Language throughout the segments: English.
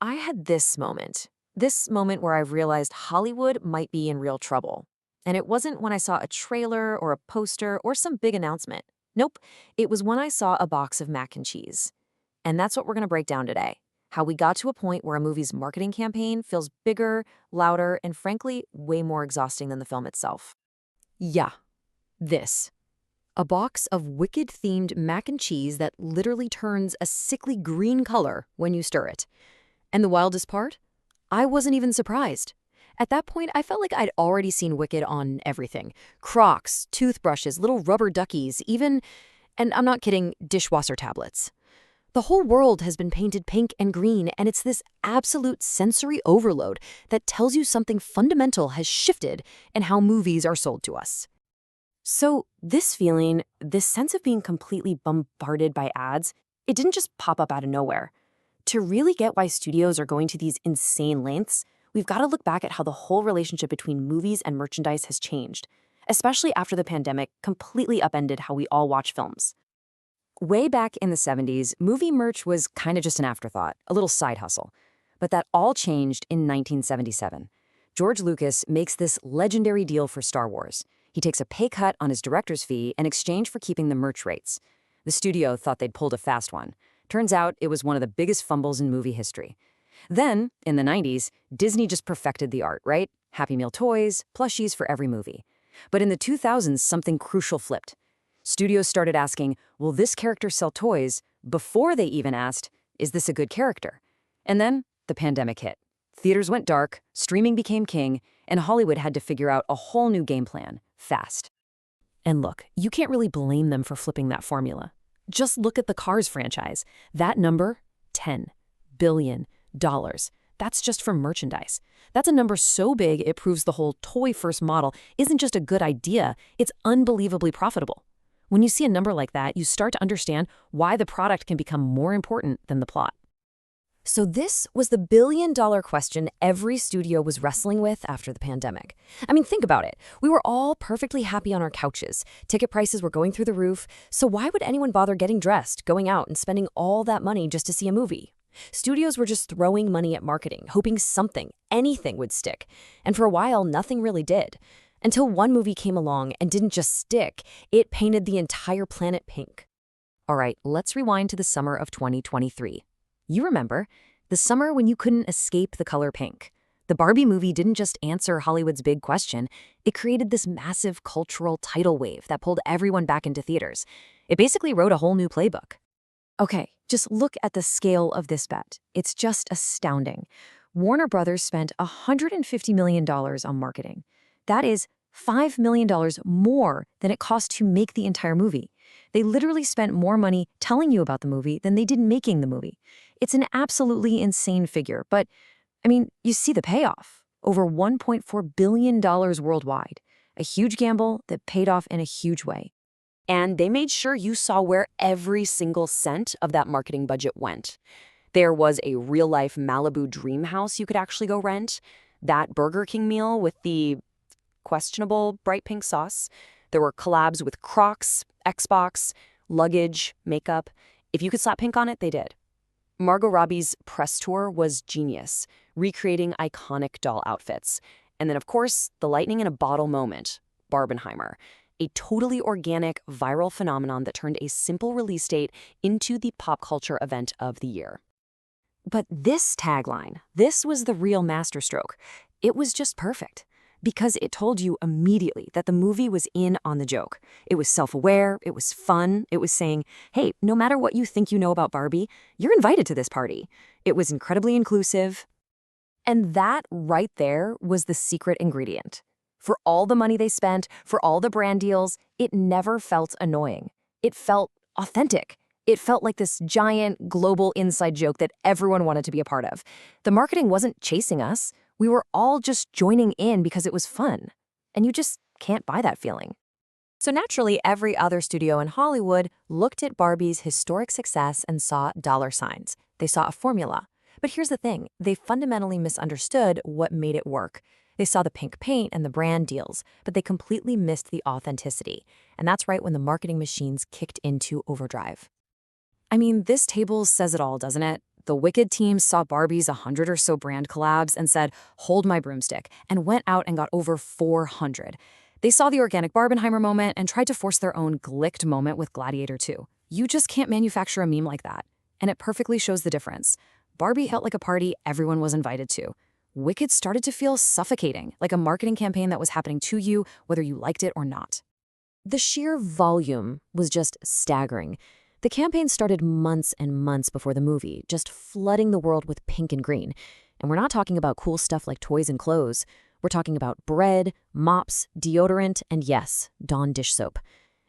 I had this moment where I realized Hollywood might be in real trouble. And it wasn't when I saw a trailer or a poster or some big announcement. Nope, it was when I saw a box of mac and cheese. And that's what we're going to break down today. How we got to a point where a movie's marketing campaign feels bigger, louder, and frankly, way more exhausting than the film itself. Yeah, this. A box of Wicked-themed mac and cheese that literally turns a sickly green color when you stir it. And the wildest part? I wasn't even surprised. At that point, I felt like I'd already seen Wicked on everything. Crocs, toothbrushes, little rubber duckies, even, and I'm not kidding, dishwasher tablets. The whole world has been painted pink and green, and it's this absolute sensory overload that tells you something fundamental has shifted in how movies are sold to us. So this feeling, this sense of being completely bombarded by ads, it didn't just pop up out of nowhere. To really get why studios are going to these insane lengths, we've got to look back at how the whole relationship between movies and merchandise has changed, especially after the pandemic completely upended how we all watch films. Way back in the 70s, movie merch was kind of just an afterthought, a little side hustle. But that all changed in 1977. George Lucas makes this legendary deal for Star Wars. He takes a pay cut on his director's fee in exchange for keeping the merch rates. The studio thought they'd pulled a fast one. Turns out it was one of the biggest fumbles in movie history. Then, in the 90s, Disney just perfected the art, right? Happy Meal toys, plushies for every movie. But in the 2000s, something crucial flipped. Studios started asking, will this character sell toys, before they even asked, is this a good character? And then the pandemic hit. Theaters went dark, streaming became king, and Hollywood had to figure out a whole new game plan, fast. And look, you can't really blame them for flipping that formula. Just look at the Cars franchise. That number, $10 billion. That's just for merchandise. That's a number so big it proves the whole toy-first model isn't just a good idea, it's unbelievably profitable. When you see a number like that, you start to understand why the product can become more important than the plot. So this was the billion-dollar question every studio was wrestling with after the pandemic. I mean, think about it. We were all perfectly happy on our couches. Ticket prices were going through the roof. So why would anyone bother getting dressed, going out, and spending all that money just to see a movie? Studios were just throwing money at marketing, hoping something, anything would stick. And for a while, nothing really did. Until one movie came along and didn't just stick, it painted the entire planet pink. All right, let's rewind to the summer of 2023. You remember, the summer when you couldn't escape the color pink. The Barbie movie didn't just answer Hollywood's big question, it created this massive cultural tidal wave that pulled everyone back into theaters. It basically wrote a whole new playbook. Okay, just look at the scale of this bet. It's just astounding. Warner Brothers spent $150 million on marketing. That is $5 million more than it cost to make the entire movie. They literally spent more money telling you about the movie than they did making the movie. It's an absolutely insane figure, but, I mean, you see the payoff. Over $1.4 billion worldwide. A huge gamble that paid off in a huge way. And they made sure you saw where every single cent of that marketing budget went. There was a real-life Malibu dream house you could actually go rent. That Burger King meal with the questionable bright pink sauce. There were collabs with Crocs, Xbox, luggage, makeup. If you could slap pink on it, they did. Margot Robbie's press tour was genius, recreating iconic doll outfits. And then, of course, the lightning in a bottle moment, Barbenheimer, a totally organic, viral phenomenon that turned a simple release date into the pop culture event of the year. But this tagline, this was the real masterstroke. It was just perfect. Because it told you immediately that the movie was in on the joke. It was self-aware, it was fun, it was saying, hey, no matter what you think you know about Barbie, you're invited to this party. It was incredibly inclusive. And that right there was the secret ingredient. For all the money they spent, for all the brand deals, it never felt annoying. It felt authentic. It felt like this giant global inside joke that everyone wanted to be a part of. The marketing wasn't chasing us. We were all just joining in because it was fun. And you just can't buy that feeling. So naturally, every other studio in Hollywood looked at Barbie's historic success and saw dollar signs. They saw a formula. But here's the thing, they fundamentally misunderstood what made it work. They saw the pink paint and the brand deals, but they completely missed the authenticity. And that's right when the marketing machines kicked into overdrive. I mean, this table says it all, doesn't it? the Wicked team saw Barbie's 100 or so brand collabs and said, hold my broomstick, and went out and got over 400. They saw the organic Barbenheimer moment and tried to force their own glicked moment with Gladiator 2. You just can't manufacture a meme like that. And it perfectly shows the difference. Barbie felt like a party everyone was invited to. Wicked started to feel suffocating, like a marketing campaign that was happening to you, whether you liked it or not. The sheer volume was just staggering. The campaign started months and months before the movie, just flooding the world with pink and green. And we're not talking about cool stuff like toys and clothes. We're talking about bread, mops, deodorant, and yes, Dawn dish soap.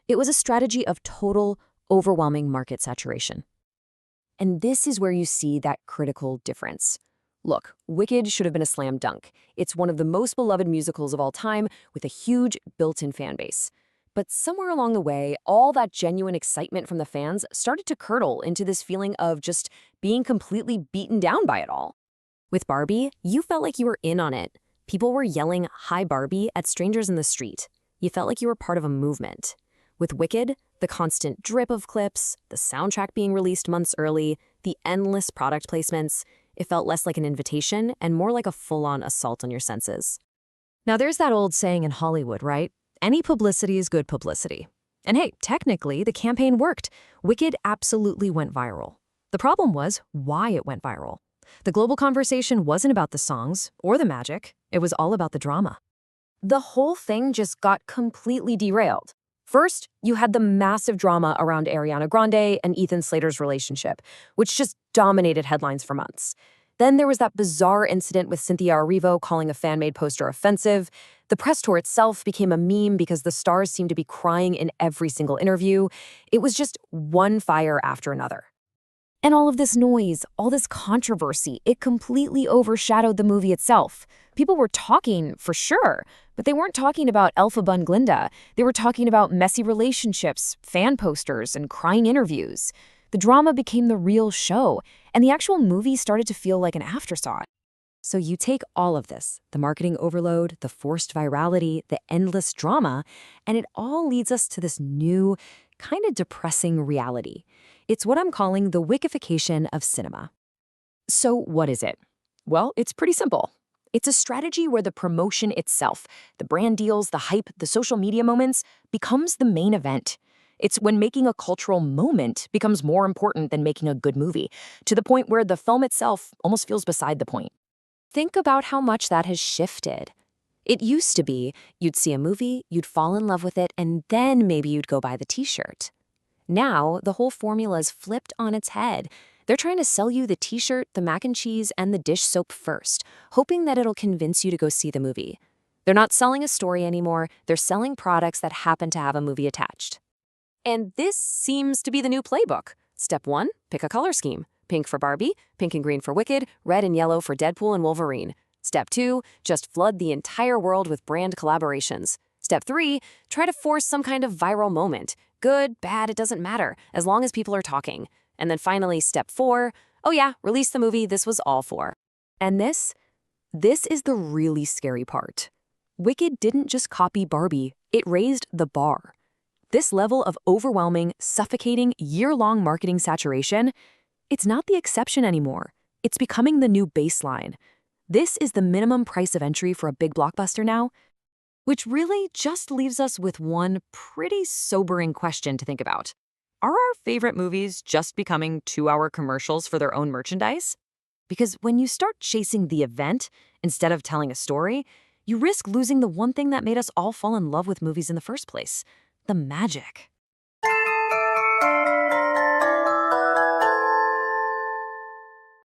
It was a strategy of total, overwhelming market saturation. And this is where you see that critical difference. Look, Wicked should have been a slam dunk. It's one of the most beloved musicals of all time with a huge built-in fan base. But somewhere along the way, all that genuine excitement from the fans started to curdle into this feeling of just being completely beaten down by it all. With Barbie, you felt like you were in on it. People were yelling, "Hi Barbie," at strangers in the street. You felt like you were part of a movement. With Wicked, the constant drip of clips, the soundtrack being released months early, the endless product placements, it felt less like an invitation and more like a full-on assault on your senses. Now there's that old saying in Hollywood, right? Any publicity is good publicity. And hey, technically, the campaign worked. Wicked absolutely went viral. The problem was why it went viral. The global conversation wasn't about the songs or the magic. It was all about the drama. The whole thing just got completely derailed. First, you had the massive drama around Ariana Grande and Ethan Slater's relationship, which just dominated headlines for months. Then there was that bizarre incident with Cynthia Erivo calling a fan-made poster offensive. The press tour itself became a meme because the stars seemed to be crying in every single interview. It was just one fire after another. And all of this noise, all this controversy, it completely overshadowed the movie itself. People were talking, for sure, but they weren't talking about Elphaba and Glinda. They were talking about messy relationships, fan posters, and crying interviews. The drama became the real show, and the actual movie started to feel like an afterthought. So you take all of this, the marketing overload, the forced virality, the endless drama, and it all leads us to this new, kind of depressing reality. It's what I'm calling the wickification of cinema. So what is it? Well, it's pretty simple. It's a strategy where the promotion itself, the brand deals, the hype, the social media moments, becomes the main event. It's when making a cultural moment becomes more important than making a good movie, to the point where the film itself almost feels beside the point. Think about how much that has shifted. It used to be, you'd see a movie, you'd fall in love with it, and then maybe you'd go buy the t-shirt. Now, the whole formula is flipped on its head. They're trying to sell you the t-shirt, the mac and cheese, and the dish soap first, hoping that it'll convince you to go see the movie. They're not selling a story anymore, they're selling products that happen to have a movie attached. And this seems to be the new playbook. Step 1, pick a color scheme. Pink for Barbie, pink and green for Wicked, red and yellow for Deadpool and Wolverine. Step 2, just flood the entire world with brand collaborations. Step 3, try to force some kind of viral moment. Good, bad, it doesn't matter, as long as people are talking. And then finally, step 4, oh yeah, release the movie this was all for. And this is the really scary part. Wicked didn't just copy Barbie, it raised the bar. This level of overwhelming, suffocating, year-long marketing saturation, it's not the exception anymore. It's becoming the new baseline. This is the minimum price of entry for a big blockbuster now, which really just leaves us with one pretty sobering question to think about. Are our favorite movies just becoming 2-hour commercials for their own merchandise? Because when you start chasing the event instead of telling a story, you risk losing the one thing that made us all fall in love with movies in the first place, the magic.